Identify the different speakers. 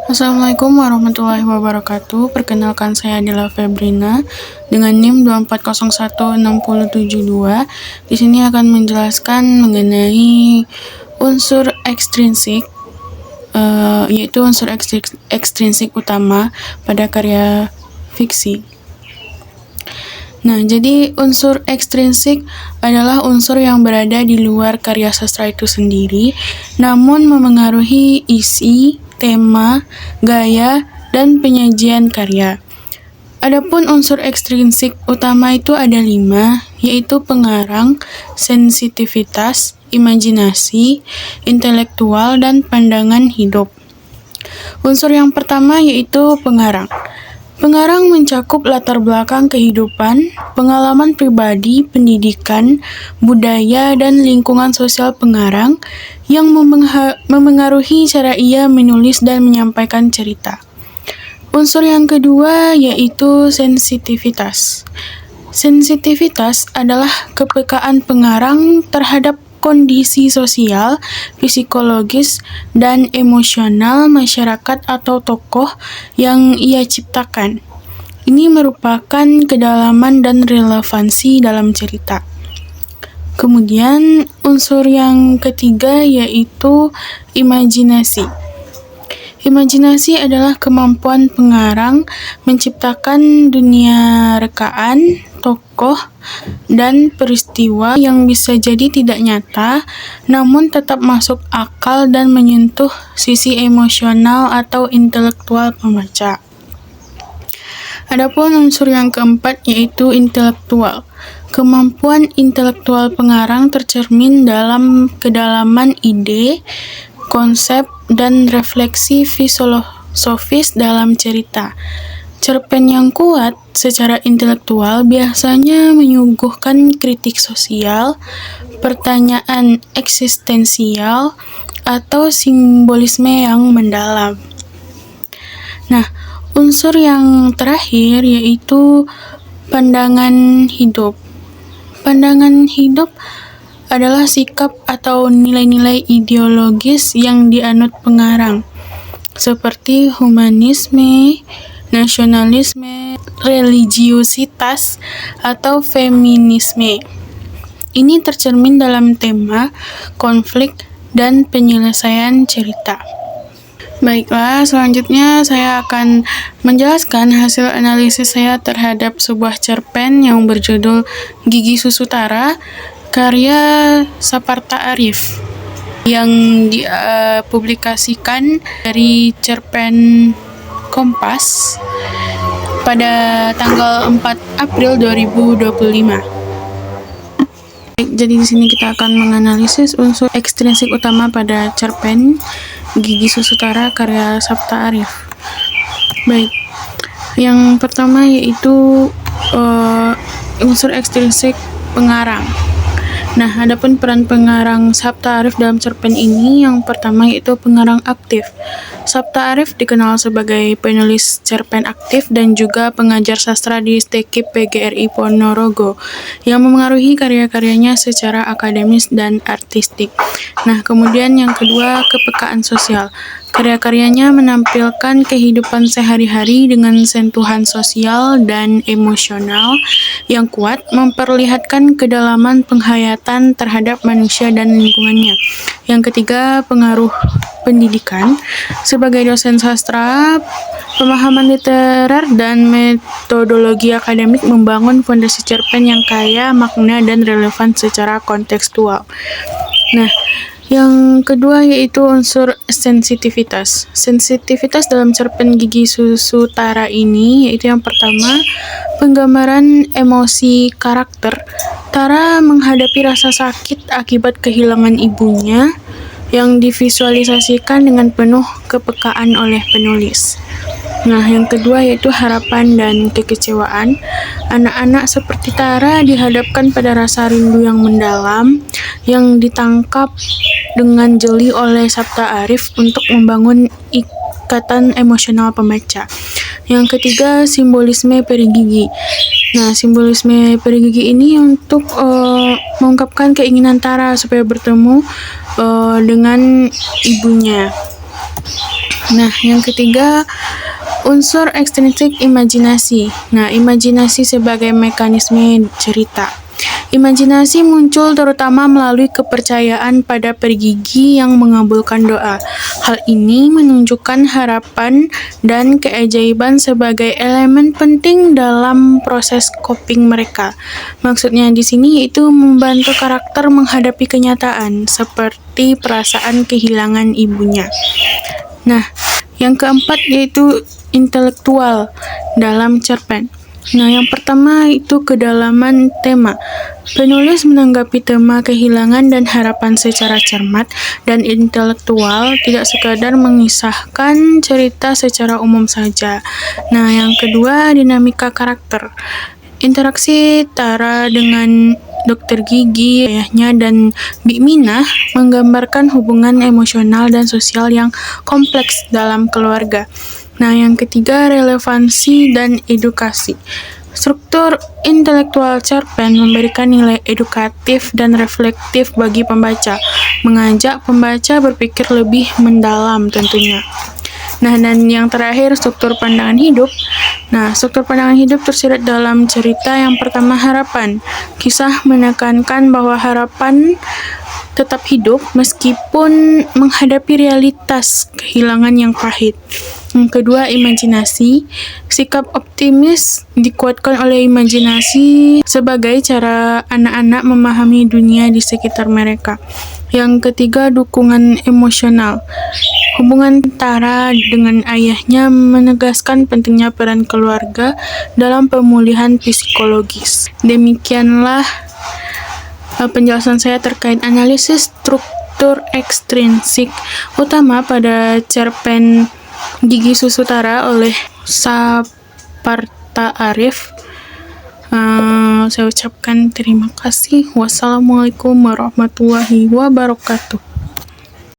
Speaker 1: Assalamualaikum warahmatullahi wabarakatuh. Perkenalkan, saya adalah Febrina dengan NIM 2401672. Di sini akan menjelaskan mengenai unsur ekstrinsik, yaitu unsur ekstrinsik utama pada karya fiksi. Nah, jadi unsur ekstrinsik adalah unsur yang berada di luar karya sastra itu sendiri, namun memengaruhi isi, tema, gaya, dan penyajian karya. Adapun unsur ekstrinsik utama itu ada 5, yaitu pengarang, sensitivitas, imajinasi, intelektual, dan pandangan hidup. Unsur yang pertama yaitu pengarang. Pengarang mencakup latar belakang kehidupan, pengalaman pribadi, pendidikan, budaya, dan lingkungan sosial pengarang yang memengaruhi cara ia menulis dan menyampaikan cerita. Unsur yang kedua yaitu sensitivitas. Sensitivitas adalah kepekaan pengarang terhadap kondisi sosial, psikologis, dan emosional masyarakat atau tokoh yang ia ciptakan. Ini merupakan kedalaman dan relevansi dalam cerita. Kemudian unsur yang ketiga yaitu imajinasi. Imajinasi adalah kemampuan pengarang menciptakan dunia rekaan, tokoh, dan peristiwa yang bisa jadi tidak nyata, namun tetap masuk akal dan menyentuh sisi emosional atau intelektual pembaca. Adapun unsur yang keempat yaitu intelektual. Kemampuan intelektual pengarang tercermin dalam kedalaman ide, konsep, dan refleksi filosofis dalam cerita. Cerpen yang kuat secara intelektual biasanya menyuguhkan kritik sosial, pertanyaan eksistensial, atau simbolisme yang mendalam. Nah, unsur yang terakhir yaitu pandangan hidup. Pandangan hidup adalah sikap atau nilai-nilai ideologis yang dianut pengarang, seperti humanisme, nasionalisme, religiusitas, atau feminisme. Ini tercermin dalam tema, konflik, dan penyelesaian cerita. Baiklah, selanjutnya saya akan menjelaskan hasil analisis saya terhadap sebuah cerpen yang berjudul Gigi Susutara, karya Saparta Arif, yang dipublikasikan dari cerpen Kompas pada tanggal 4 April 2025. Jadi di sini kita akan menganalisis unsur ekstrinsik utama pada cerpen Gigi Susutara karya Saparta Arif. Baik, yang pertama yaitu unsur ekstrinsik pengarang. Nah, adapun peran pengarang Saparta Arif dalam cerpen ini, yang pertama yaitu pengarang aktif. Saparta Arif dikenal sebagai penulis cerpen aktif dan juga pengajar sastra di STKIP PGRI Ponorogo yang memengaruhi karya-karyanya secara akademis dan artistik. Nah, kemudian yang kedua, kepekaan sosial. Karya-karyanya menampilkan kehidupan sehari-hari dengan sentuhan sosial dan emosional yang kuat, memperlihatkan kedalaman penghayatan terhadap manusia dan lingkungannya. Yang ketiga, pengaruh pendidikan. Sebagai dosen sastra, pemahaman literer dan metodologi akademik membangun fondasi cerpen yang kaya makna dan relevan secara kontekstual. Nah, yang kedua yaitu unsur sensitivitas. Sensitivitas dalam cerpen Gigi Susutara ini yaitu yang pertama, penggambaran emosi karakter. Tara menghadapi rasa sakit akibat kehilangan ibunya yang divisualisasikan dengan penuh kepekaan oleh penulis. Nah, yang kedua yaitu harapan dan kekecewaan. Anak-anak seperti Tara dihadapkan pada rasa rindu yang mendalam yang ditangkap dengan jeli oleh Saparta Arif untuk membangun ikatan emosional pembaca. Yang ketiga, simbolisme peri gigi. Nah, simbolisme peri gigi ini untuk mengungkapkan keinginan Tara supaya bertemu dengan ibunya. Nah, yang ketiga, unsur ekstrinsik imajinasi. Nah, imajinasi sebagai mekanisme cerita. Imajinasi muncul terutama melalui kepercayaan pada pergigi yang mengabulkan doa. Hal ini menunjukkan harapan dan keajaiban sebagai elemen penting dalam proses coping mereka. Maksudnya di sini yaitu membantu karakter menghadapi kenyataan, seperti perasaan kehilangan ibunya. Nah, yang keempat yaitu intelektual dalam cerpen. Nah, yang pertama itu kedalaman tema. Penulis menanggapi tema kehilangan dan harapan secara cermat dan intelektual, tidak sekadar mengisahkan cerita secara umum saja. Nah, yang kedua, dinamika karakter. Interaksi Tara dengan dokter gigi, ayahnya, dan Bik Minah menggambarkan hubungan emosional dan sosial yang kompleks dalam keluarga. Nah, yang ketiga, relevansi dan edukasi. Struktur intelektual cerpen memberikan nilai edukatif dan reflektif bagi pembaca, mengajak pembaca berpikir lebih mendalam tentunya. Nah, dan yang terakhir, struktur pandangan hidup. Nah, struktur pandangan hidup tersirat dalam cerita yang pertama, harapan. Kisah menekankan bahwa harapan tetap hidup meskipun menghadapi realitas kehilangan yang pahit. Yang kedua, imajinasi. Sikap optimis dikuatkan oleh imajinasi sebagai cara anak-anak memahami dunia di sekitar mereka. Yang ketiga, dukungan emosional. Hubungan Tara dengan ayahnya menegaskan pentingnya peran keluarga dalam pemulihan psikologis. Demikianlah penjelasan saya terkait analisis struktur ekstrinsik utama pada cerpen Gigi Susu Tara oleh Saparta Arif. Saya ucapkan terima kasih. Wassalamualaikum warahmatullahi wabarakatuh.